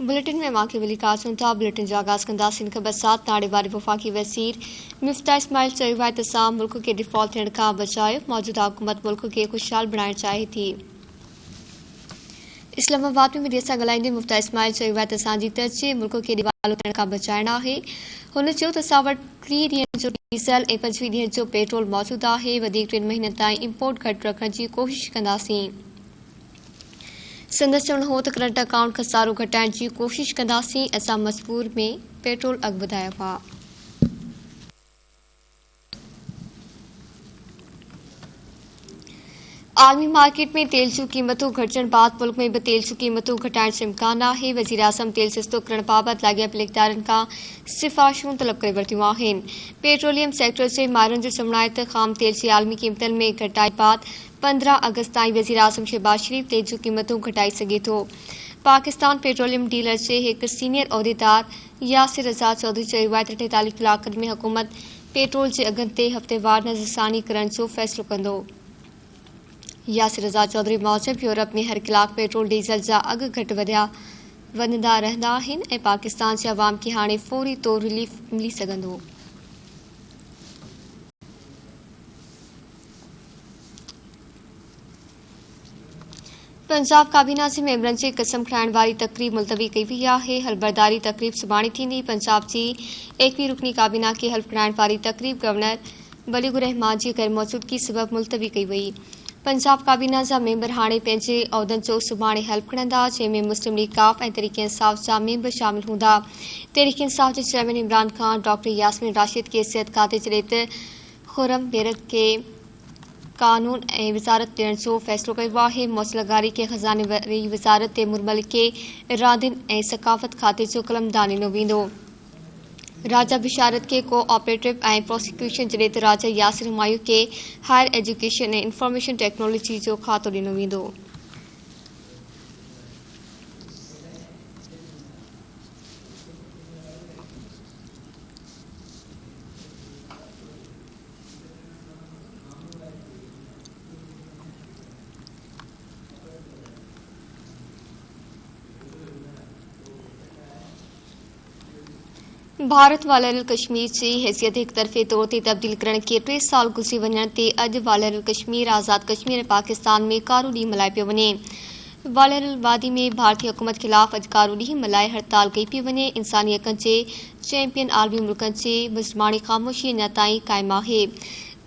Bulletin में माके वली कासूं था bulletin जो आगाज कंदासीन खबर साथ नाड़े वाले वफाकी वजीर मिफ्ता इस्माइल चयो त सां मुल्क के डिफॉल्ट थियण खां बचायो मौजूदा हुकूमत मुल्क के खुशहाल बनाइण चाहे थी। इस्लामाबाद में मीडिया सां ॻाल्हाईंदे मुफ्ता इस्माइल चयो त असांजी तरजीह मुल्क के दिवालो थियण खां बचाइण आहे। हुन चयो त असां वटि 30 ॾींहनि जो डीज़ल ऐं 25 ॾींहनि जो पेट्रोल मौजूद आहे। वधीक 3 महीननि ताईं इंपोर्ट घटि रखण जी कोशिश कंदासीं। संदसि चवणु हो त करंट अकाउंट खसारो घटाइण जी कोशिश कंदासीं। असां मजबूर में पेट्रोल अघु वधाया हुआ। आलमी मार्केट में तेल जूं क़ीमतूं घटिजण बाद मुल्क में भी तेल जूं क़ीमतूं घटाइण जो इम्कान आहे। वज़ीर आज़म तेल सस्तो करण बाबति लाॻापियल इक़्तिदारनि खां सिफ़ारिशूं तलब करे वरितियूं आहिनि। पेट्रोलियम सेक्टर जे माहिरनि जो चवणु आहे त ख़ाम तेल जी आलमी क़ीमतनि में घटाई बाद 15 अगस्त ताईं वज़ीर आज़म शहबाज शरीफ तेल जूं क़ीमतूं घटाई सघे थो। पाकिस्तान पेट्रोलियम डीलर जे हिकु सीनियर उहिदेदार यासिर रज़ा चौधरी चयो आहे त 48 कलाकनि में हुकूमत पेट्रोल जे अघनि ते हफ़्तेवार नज़रसानी करण जो फ़ैसिलो कंदो। यासिर रज़ा चौधरी मूजिब यूरोप में हर कलाक पेट्रोल डीज़ल जा अघ घटि वधंदा रहंदा आहिनि ऐं पाकिस्तान जे अवाम खे हाणे फौरी तौर रिलीफ मिली सघंदो। पंजाब काबीना जे मेंबरनि जे कसम खणाइण वारी तकरीब मुलतवी कई वई आहे। हलबरदारी तकरीब सुभाणे थींदी। पंजाब जी 21 रुकनी काबीना खे हल्फ खणाइण वारी तकरीब गवर्नर वलीउर रहमान जी गैर मौजूदगी सबब मुलतवी कई वई। पंजाब काबीना जा मेंबर हाणे पंहिंजे उहिदनि जो सुभाणे हल्फ खणंदा, जंहिंमें मुस्लिम लीग काफ ऐं तहरीक इंसाफ जा मेंबर शामिल हूंदा। तहरीक इंसाफ जे चेयरमैन इमरान खान डॉक्टर यास्मीन राशिद खे सिहत खाते जॾहिं त खुर्रम बेरत खे कानून ऐं वज़ारत ॾियण जो फ़ैसिलो कयो आहे। मौसलगारी खे ख़ज़ाने वारी वज़ारत ते मुरमल खे रांदियुनि ऐं सक़ाफ़त खाते जो कलमदान ॾिनो वेंदो। राजा बिशारत के कोऑपरेटिव ऐं प्रोसिक्यूशन जॾहिं त राजा यासिर हुमायूं खे हायर एजुकेशन ऐं इंफॉर्मेशन टेक्नोलॉजी जो खातो ॾिनो वेंदो। भारत वालरल कश्मीर जी हैसियत एक तरफ़े तौर ते तब्दील करण के 3 साल गुज़री वञण ते अॼु वालरल कश्मीर आज़ाद कश्मीर ऐं पाकिस्तान में कारो ॾींहुं मल्हाए पियो वञे। वालरल वादी में भारतीय हुकूमत ख़िलाफ़ अॼु कारो ॾींहुं मल्हाए हड़ताल कई पई वञे। इंसानी हक़नि जे चैंपियन आलमी मुल्कनि जे मुज़मानी ख़ामोशी अञा ताईं क़ाइमु आहे।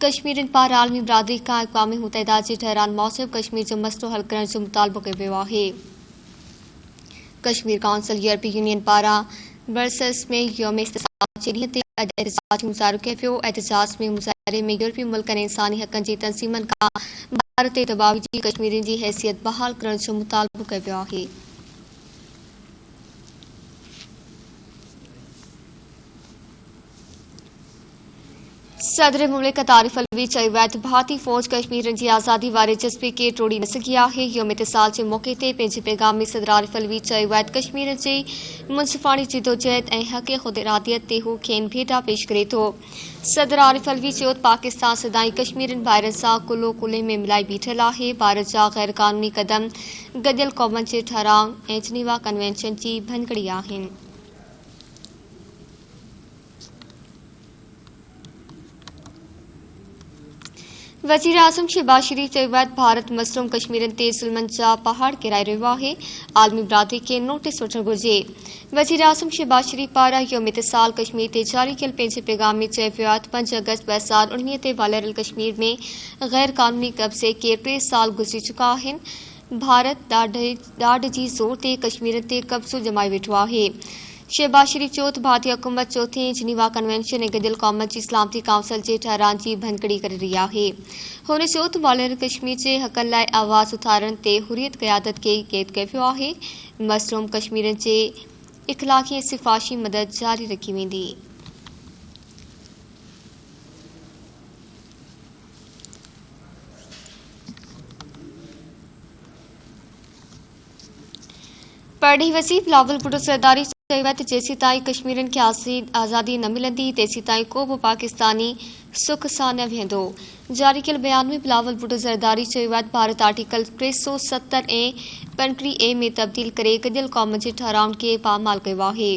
कश्मीरियुनि पारां आलमी बिरादरी खां अक़वाम मुतहिदा जे ठहरान मूजिब कश्मीर जो मसइलो हल करण जो मुतालबो कयो वियो आहे। कश्मीर काउंसिल यूरोपीय यूनियन पारां ब्रसेल्स में यौम इस्तिक़लाल जे ॾींहं ते अॼु एहतजाज मुज़ाहिरो कयो वियो। एहतजाज में मुज़ाहिरे में यूरोपीय मुल्कनि ऐं इंसानी हक़नि जी तंज़ीमनि खां भारत ते दबाउ विझी कश्मीरियुनि जी हैसियत बहाल करण जो मुतालबो कयो वियो आहे। सदर मुमलिकत आरिफ अलवी चयो आहे त भारतीय फ़ौज कश्मीरियुनि जी आज़ादी वारे जज़्बे खे टोड़ी न सघी आहे। यौम इतिसाल जे मौक़े ते पंहिंजे पैगाम में सदर आरिफ अलवी चयो आहे त कश्मीरियुनि जी मुनसिफ़ाणी जिदोजहद ऐं हक़ ख़ुद इरादियत ते हू खेनि भेटा पेश करे थो। सदर आरिफ अलवी चयो त पाकिस्तान सदाईं कश्मीरियुनि भाइरनि सां कुल्हो कुल्हे में मिलाई बीठल आहे। भारत जा गैर क़ानूनी क़दम गॾियल क़ौमनि जे ठहराव ऐं जिनीवा कन्वेंशन जी भनकड़ी आहिनि। वज़ीर आज़म शहबाज शरीफ चयो आहे त भारत मज़लूम कश्मीरियुनि ते ज़ुल्मनि जा पहाड़ किराए रहियो आहे। आलमी बिरादरी खे नोटिस वठणु घुर्जे। वज़ीर आज़म शहबाज शरीफ पारां यौम इतिसाल कश्मीर ते जारी कयल पंहिंजे पैगाम में चयो वियो आहे त 5 अगस्त 2019 ते वालरल कश्मीर में गैर क़ानूनी कब्ज़े के 3 साल गुज़री चुका आहिनि। भारत ॾाढ जी ज़ोर ते कश्मीर ते कब्ज़ो जमाए वेठो आहे। शहबाज शरीफ चयो त भारतीय हुकूमत चौथें जिनीवा कन्वेंशन ऐं गॾियल क़ौमनि जी सलामती काउंसिल जे ठहरान जी भनकड़ी करे रही आहे। हुन चयो त वालरल कश्मीर जे हक़नि लाइ आवाज़ उथारण ते हुरियत क़यादत खे क़ैद कयो वियो आहे। मज़लूम कश्मीरियुनि जे इख़लाक़ी ऐं सिफ़ारशी मदद जारी रखी वेंदी। परॾेही वज़ीर बिलावल भुट्टो सरदारी चयो आहे त जेसीं ताईं कश्मीरियुनि खे आज़ादी न मिलंदी तेसीं ताईं को बि पाकिस्तानी सुख सां न वेंदो। जारी कयल बयान में बिलावल भुट्टो ज़रदारी चयो आहे भारत आर्टिकल 370 ऐं 35A में तब्दील करे गॾियल क़ौम जे ठहराउनि खे पामाल कयो आहे।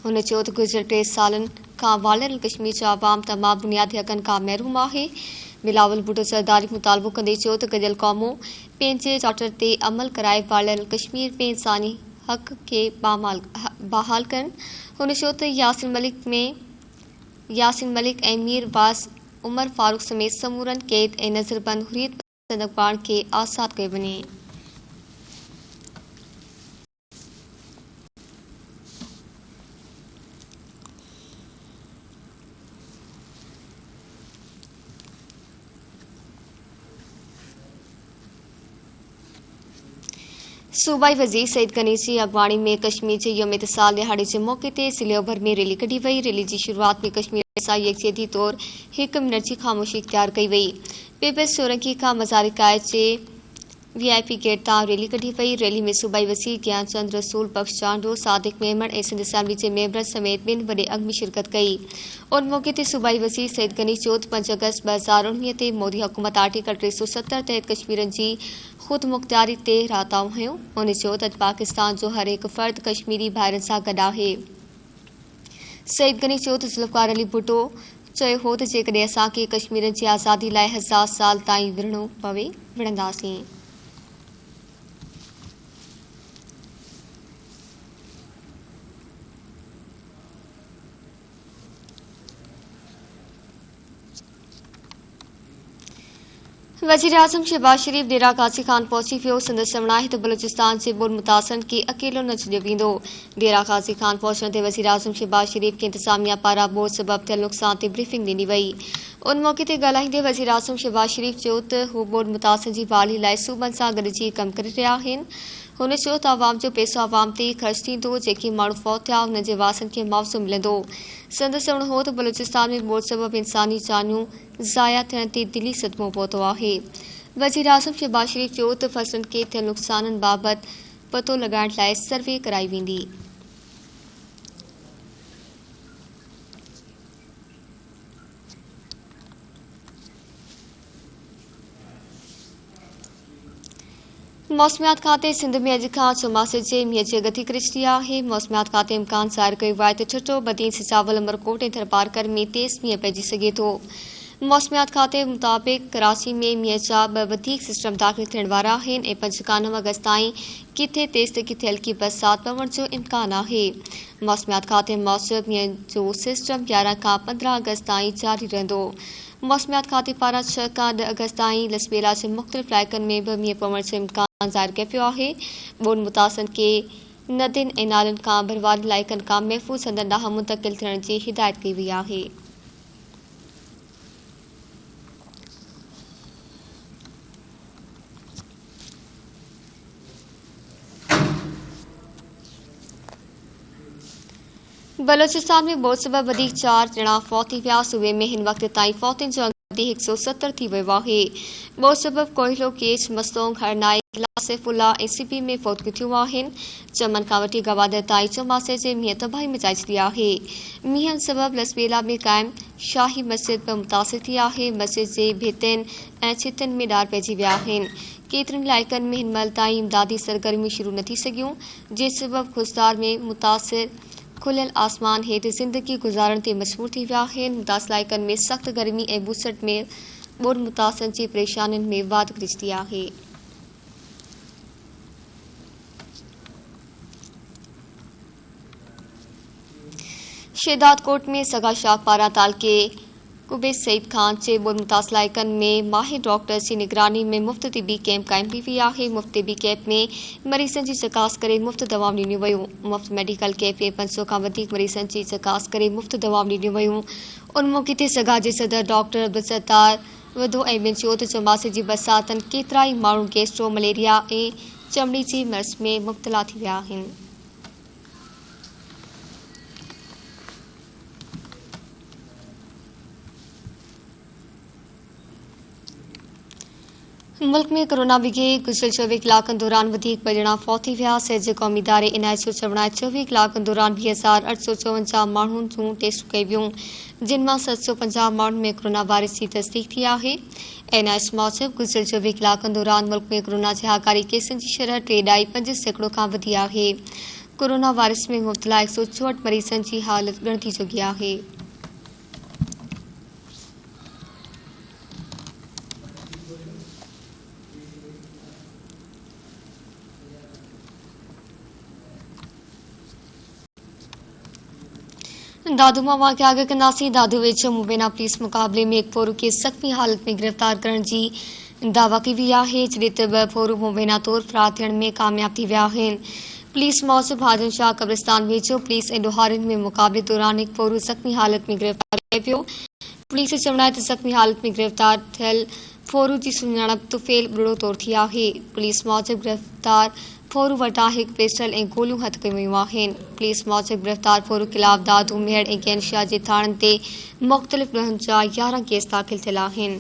हुन चयो त गुज़िरियल 3 सालनि खां वालियल कश्मीर जा आवाम तमामु बुनियादी हक़नि खां महरूम आहे। बिलावल भुट्टो ज़रदारी मुतालबो कंदे चयो त गॾियल क़ौमूं पंहिंजे चार्टर ते अमल कराए वालियल कश्मीर में इंसानी हक़ खे बहाल कनि। हुन चयो त यासिन मलिक ऐं मीर वास उमर फारूक समेत समूरनि क़ैद ऐं नज़रबंद हुरियत पसंद अख़बार खे आज़ाद कयो वञे। सूबाई वज़ीर सईद गनी जी अगवाणी में कश्मीर जे यौम इत्तिसाल दिहाड़े जे मौके ते ज़िले भर में रैली कढी वई। रैली जी शुरूआत में कश्मीर सां यकजहती तौर 1 मिनट जी ख़ामोशी इख्तियार कई वई। पीपल्स सोरंगी खां मज़ारिकाए जे VIP गेट तां रैली कढी वई। रैली में सूबाई वज़ीर ज्ञानचंद रसूल बख्श चांडो सादिक मेमण ऐं सिंध असेंबली जे मेंबरनि समेत ॿिनि वॾे अॻ में शिरकत कई। उन मौके ते सूबाई वज़ीर सईद गनी चयो त 5 अगस्त 2019 ते मोदी हुकूमत आर्टिकल 370 तहत कश्मीरनि जी ख़ुद मुख्तियारी ते राताऊं हयूं। हुन चयो त पाकिस्तान जो हर हिकु फ़र्द कश्मीरी भाइरनि सां गॾु आहे। सईद गनी चयो त ज़ुल्फ़कार अली भुट्टो चयो हो त जेकॾहिं असांखे कश्मीरनि जी आज़ादी लाइ 1000 साल ताईं विढ़णो पवे विढ़ंदासीं। वज़ीर आज़म शहबाज शरीफ डेरा गाज़ी खान पहुची वियो। संदसि चवणु आहे त बलूचिस्तान जे ॿुड़ मुतासिरनि खे अकेलो न छॾियो वेंदो। डेरा गाज़ी खान पहुचण ते वज़ीर आज़म शहबाज शरीफ खे इंतिज़ामिया पारां ॿोड़ सबबि थियल नुक़सान ते ब्रीफिंग ॾिनी वई। उन मौके ते ॻाल्हाईंदे वज़ीर आज़म शहबाज शरीफ चयो त हू ॿोड़ मुतासिरनि जी बहाली लाइ सूबनि सां गॾिजी कमु करे रहिया आहिनि। हुन चयो त अवाम जो पैसो अवाम ते ख़र्च थींदो। जेके माण्हू फौत थिया उन्हनि जे वारसनि खे मुआवज़ो मिलंदो। संदसि चवणु हो त बलूचिस्तान में ॿोड़ सबबि इंसानी जानियूं ज़ाया थियण ते दिली सदमो पहुतो आहे। वज़ीर आज़म शहबाज शरीफ चयो त फसलनि खे थियल नुक़साननि बाबति पतो लॻाइण लाइ सर्वे कराई वेंदी। मौसमियात खाते सिंध में अॼु खां चौमासे जे मींहं जी गति कृचदी आहे। मौसमियात खाते इम्कान ज़ाहिर कयो आहे त छठो बदीन सिचावल अमरकोट ऐं थरपारकर में तेज़ मींहं पइजी सघे थो। मौसमियात खाते मुताबिक़ कराची में मींहं जा 2 वधीक सिस्टम दाख़िल थियण वारा आहिनि ऐं 5 खां 9 अगस्त ताईं किथे तेज़ त किथे हल्की बरसात पवण जो इम्कान आहे। मौसमियात खाते मूजिबि मींहं जो सिस्टम 11 खां 15 अगस्त ताईं जारी रहंदो। मौसमियात खाते पारां 6 खां 10 अगस्त ताईं लसबेला जे मुख़्तलिफ़ इलाइक़नि में बि मींहं पवण जो इम्कान ज़ाहिर कयो पियो आहे। ॿोड़ मुतासिरनि खे नदियुनि ऐं नालनि खां भरवारी इलाइक़नि खां महफ़ूज़ हंधनि ॾांहुं मुंतक़िल थियण जी हिदायत कई वई आहे। बलूचिस्तान में ॿोड़ सबबि वधीक 4 ॼणा फौत थी विया। सूबे में हिन वक़्त ताईं फौतुनि जो अघु 170 थी वियो आहे। ॿोड़ सबबि कोहिलो केच मस्तोंग हरनाई सैफुल्ला ऐं सिपी में फौतगियूं थियूं आहिनि। चमन खां वठी गवादर ताईं चौमासे जे मींहं तबाही मचाए छॾी आहे। मींहनि सबबि लसबेला में क़ाइम शाही मस्जिद बि मुतासिर थी आहे। मस्जिद जे भितियुनि ऐं छितियुनि में ॾार पइजी विया आहिनि। केतिरनि इलाइक़नि में हिन महिल ताईं इमदादी सरगर्मियूं शुरू न थी सघियूं, जे सबबि खुसदार में मुतासिर खुलियल आसमान हेठि ज़िंदगी गुज़ारण ते मजबूर थी विया आहिनि। मुतासिर इलाइक़नि में सख़्त गर्मी ऐं बुसट में ॿोड़ मुतासिरनि जी परेशानियुनि में वाधि कृचदी आहे। शहदाद कोट में सगा शाह पारां तालके कुबैस सईद खान जे ॿोड़ मुतासिर इलाइक़नि में माहिर डॉक्टर्स जी निगरानी में मुफ़्त तिबी कैंप क़ाइम कई वई आहे। मुफ़्त तिबी कैंप में मरीज़नि जी चकास करे मुफ़्त दवाऊं ॾिनियूं वयूं। मुफ़्त मेडिकल कैंप में 500 खां वधीक मरीज़नि जी चकास करे मुफ़्त दवाऊं ॾिनियूं वयूं। उन मौके ते सगा जे सदर डॉक्टर अब्दुलसत्तार वधो ऐं ॿियनि चयो त चौमासे जी बरसातनि केतिरा ई माण्हू गैस्ट्रो मलेरिया ऐं चमड़ी जी मर्ज़ में मुब्तला थी विया आहिनि। मुल्क में कोरोना विघे गुज़िरियल 24 कलाकनि दौरान वधीक 2 ॼणा फौत थी विया। सिहत जे क़ौमी इदारे इनायत जो चवणु आहे 24 कलाकनि दौरान 20,854 माण्हुनि जूं टेस्ट कई वियूं। जिन में 750 माण्हुनि में कोरोना वायरस की तस्दीक थी है। NIS मूजिब गुज़िरियल 24 कलाकनि दौरान मुल्क में कोरोना जे हाकारी केसनि जी शरह 3.5% खां वधी आहे। कोरोना वायरस में मुब्तला 164 मरीजनि जी हालत ॻणिती चुकी आहे। दादू मां वाक़े आगे कंदासीं। दादू वेझो मुबैना पुलिस मुक़ाबले में एक फोरू खे ज़ख़्मी हालत में गिरफ़्तार करण जी दावा कई वई आहे, जॾहिं त 2 फोरू मुबैना तौर फरार थियण में कामयाब थी विया आहिनि। पुलिस मूजिब हाजन शाह कब्रिस्तान वेझो पुलिस ऐं ॾोहारियुनि में मुक़ाबले दौरान एक फोरू ज़ख़्मी हालत में गिरफ़्तार कयो पियो। पुलिस जो चवणु आहे त ज़ख़्मी हालत में गिरफ़्तार थियल फोरू जी सुञाणप तुफ़ैल बुढ़ो तौर थी आहे। पुलिस मूजिब गिरफ़्तार फोरू वटां हिकु पिस्टल ऐं गोलियूं हथ कयूं वयूं आहिनि। पुलिस मूजिब गिरफ़्तार फोरू ख़िलाफ़ दादू मेहर ऐं कैनशिया जे थाणनि ते मुख़्तलिफ़ ॻुनहनि जा 11 केस दाख़िल थियल आहिनि।